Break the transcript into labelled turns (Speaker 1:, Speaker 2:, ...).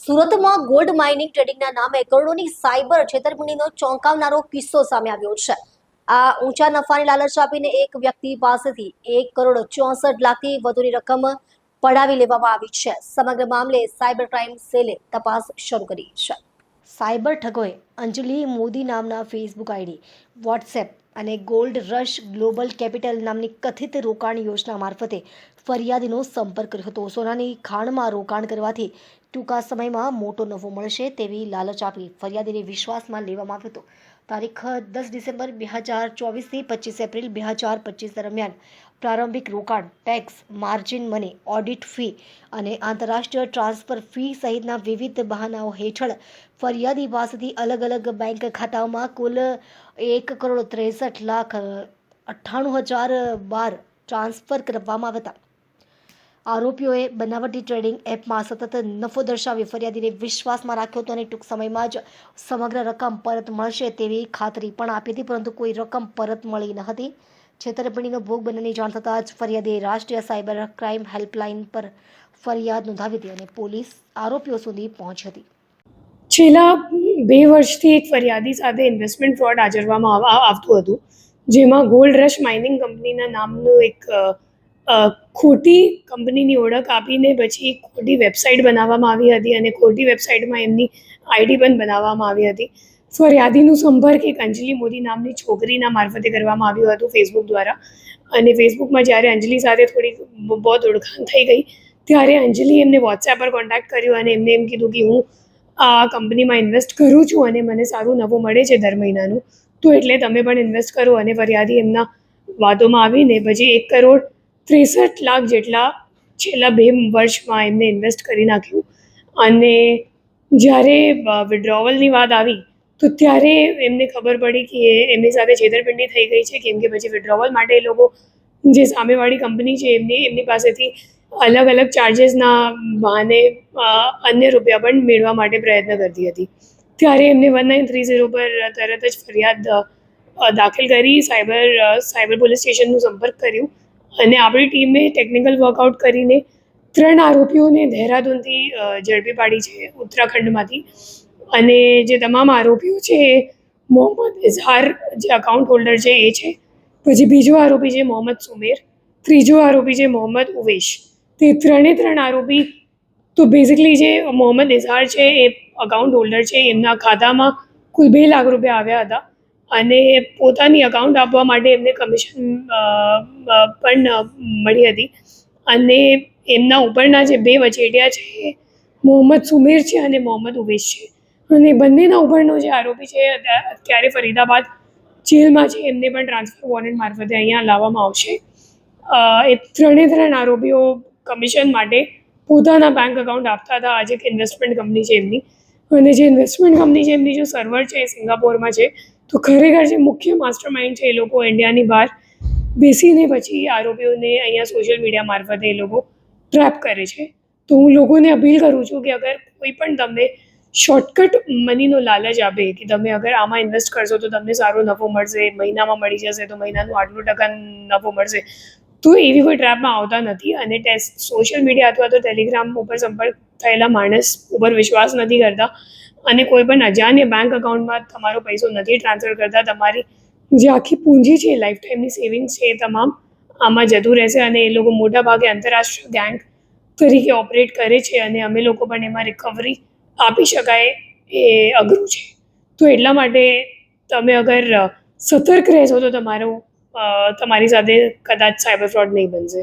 Speaker 1: સુરતમાં gold mining ટ્રેડિંગના નામે કરોડોની સાયબર છેતરપિંડીનો ચોંકાવનારો કિસ્સો સામે આવ્યો છે। આ ઊંચા નફાની લાલચ આપીને એક વ્યક્તિ પાસેથી 1,64,00,000થી વધુની રકમ પડાવી લેવામાં આવી છે। સમગ્ર મામલે સાયબર ક્રાઇમ સેલે તપાસ શરૂ કરી છે। સાયબર ઠગોએ અંજલિ મોદી નામના ફેસબુક આઈડી, વોટ્સએપ અને ગોલ્ડ રશ ગ્લોબલ કેપિટલ નામની કથિત રોકાણ યોજના મારફતે ફરિયાદીનો સંપર્ક કર્યો હતો। સોનાની ખાણમાં રોકાણ કરવાથી ટૂંકા સમયમાં મોટો નફો મળશે તેવી લાલચ આપી ફરિયાદીને વિશ્વાસમાં લેવામાં આવ્યો હતો। તારીખ 10 ડિસેમ્બર 2024થી 25 એપ્રિલ 2025 દરમિયાન પ્રારંભિક રોકાણ, tax, margin money, audit fee અને આંતરરાષ્ટ્રીય ટ્રાન્સફર ફી સહિતના વિવિધ બહાનાઓ હેઠળ ફરિયાદી પાસેથી અલગ અલગ બેંક ખાતાઓમાં કુલ 1,63,98,012 ટ્રાન્સફર કરવામાં આવ્યા હતા। આરોપીઓએ બનાવટી ટ્રેડિંગ એપમાં સતત નફો દર્શાવી ફરિયાદીને વિશ્વાસમાં રાખ્યો હતો અને ટૂંક સમયમાં જ સમગ્ર રકમ પરત મળશે તેવી ખાતરી પણ આપી હતી, પરંતુ કોઈ રકમ પરત મળી ન હતી। છેતરપિંડીનો ભોગ બનવાની જાણ થતાં જ ફરિયાદીએ રાષ્ટ્રીય સાયબર ક્રાઇમ હેલ્પલાઇન પર ફરિયાદ નોંધાવી હતી અને પોલીસ આરોપીઓ સુધી પહોંચી હતી।
Speaker 2: છેલ્લા 2 વર્ષથી એક ફરિયાદી સાથે ઇન્વેસ્ટમેન્ટ ફ્રોડ આચરવામાં આવતું હતું, જેમાં ગોલ્ડ રશ માઇનિંગ કંપનીના નામનું એક ખોટી કંપનીની ઓળખ આપીને પછી ખોટી વેબસાઇટ બનાવવામાં આવી હતી અને ખોટી વેબસાઇટમાં એમની આઈડી પણ બનાવવામાં આવી હતી। ફરિયાદીનું સંપર્ક એક અંજલિ મોદી નામની છોકરીના મારફતે કરવામાં આવ્યું હતું ફેસબુક દ્વારા, અને ફેસબુકમાં જ્યારે અંજલિ સાથે થોડી બહુ ઓળખાણ થઈ ગઈ ત્યારે અંજલિ એમને વોટ્સએપ પર કોન્ટેક્ટ કર્યો અને એમને એમ કીધું કે હું આ કંપનીમાં ઇન્વેસ્ટ કરું છું અને મને સારું નફો મળે છે દર મહિનાનું, તો એટલે તમે પણ ઇન્વેસ્ટ કરો। અને ફરિયાદી એમના વાતોમાં આવીને પછી 1,63,00,000 જેટલા છેલ્લા 2 વર્ષમાં એમને ઇન્વેસ્ટ કરી નાખ્યું। અને જ્યારે વિડ્રોવલની વાત આવી તો ત્યારે એમને ખબર પડી કે એમની સાથે છેતરપિંડી થઈ ગઈ છે, કેમ કે પછી વિડ્રોવલ માટે એ લોકો જે સામેવાળી કંપની છે એમની પાસેથી અલગ અલગ ચાર્જિસના બહાને અન્ય રૂપિયા પણ મેળવવા માટે પ્રયત્ન કરતી હતી। ત્યારે એમને 1930 પર તરત જ ફરિયાદ દાખલ કરી સાયબર પોલીસ સ્ટેશનનો સંપર્ક કર્યું અને આપણી ટીમે ટેકનિકલ વર્કઆઉટ કરીને 3 આરોપીઓને દહેરાદૂનથી ઝડપી પાડી છે, ઉત્તરાખંડમાંથી। અને જે તમામ આરોપીઓ છે એ મોહમ્મદ ઇઝહાર જે અકાઉન્ટ હોલ્ડર છે એ છે, પછી બીજો આરોપી છે મોહમ્મદ સુમેર, ત્રીજો આરોપી છે મોહમ્મદ ઉવેશ। તે 3 આરોપી તો બેઝિકલી જે મોહમ્મદ ઇઝહાર છે એ અકાઉન્ટ હોલ્ડર છે, એમના ખાતામાં કુલ 2 લાખ રૂપિયા આવ્યા હતા અને પોતાની અકાઉન્ટ આપવા માટે એમને કમિશન પણ મળી હતી। અને એમના ઉપરના જે 2 વચેટિયા છે એ મોહમ્મદ સુમેર છે અને મોહમ્મદ ઉવેશ છે, અને બંનેના ઉપરનો જે આરોપી છે અત્યારે ફરીદાબાદ જેલમાં છે, એમને પણ ટ્રાન્સફર વોરંટ મારફતે અહીંયા લાવવામાં આવશે। એ 3 આરોપીઓ કમિશન માટે પોતાના બેંક એકાઉન્ટ આપતા હતા। આજે એક ઇન્વેસ્ટમેન્ટ કંપની છે એમની, અને જે ઇન્વેસ્ટમેન્ટ કંપની છે એમની જો સર્વર છે એ સિંગાપોરમાં છે, તો ખરેખર જે મુખ્ય માસ્ટર માઇન્ડ છે એ લોકો ઇન્ડિયાની બહાર બેસીને પછી આરોપીઓને અહીંયા સોશિયલ મીડિયા મારફતે એ લોકો ટ્રેપ કરે છે। તો હું લોકોને અપીલ કરું છું કે અગર કોઈ પણ તમને શોર્ટકટ મનીનો લાલચ આપે કે તમે અગર આમાં ઇન્વેસ્ટ કરશો તો તમને સારો નફો મળશે, મહિનામાં મળી જશે, તો મહિનાનું આટલું ટકા નફો મળશે, તો એવી કોઈ ટ્રેપમાં આવતા નથી। અને સોશિયલ મીડિયા અથવા તો ટેલિગ્રામ ઉપર સંપર્ક થયેલા માણસ ઉપર વિશ્વાસ નથી કરતા, અને કોઈ પણ અજાણ્યા બેંક એકાઉન્ટમાં તમારો પૈસો નથી ટ્રાન્સફર કરતા। તમારી જે આખી પૂંજી છે, લાઈફ ટાઈમની સેવિંગ્સ છે, એ તમામ આમાં જતું રહેશે, અને એ લોકો મોટાભાગે આંતરરાષ્ટ્રીય ગેંગ તરીકે ઓપરેટ કરે છે, અને અમે લોકો પણ એમાં રિકવરી આપી શકાય એ અઘરું છે। તો એટલા માટે તમે અગર સતર્ક રહેશો તો તમારી સાથે કદાચ સાયબર ફ્રોડ નહીં બનશે।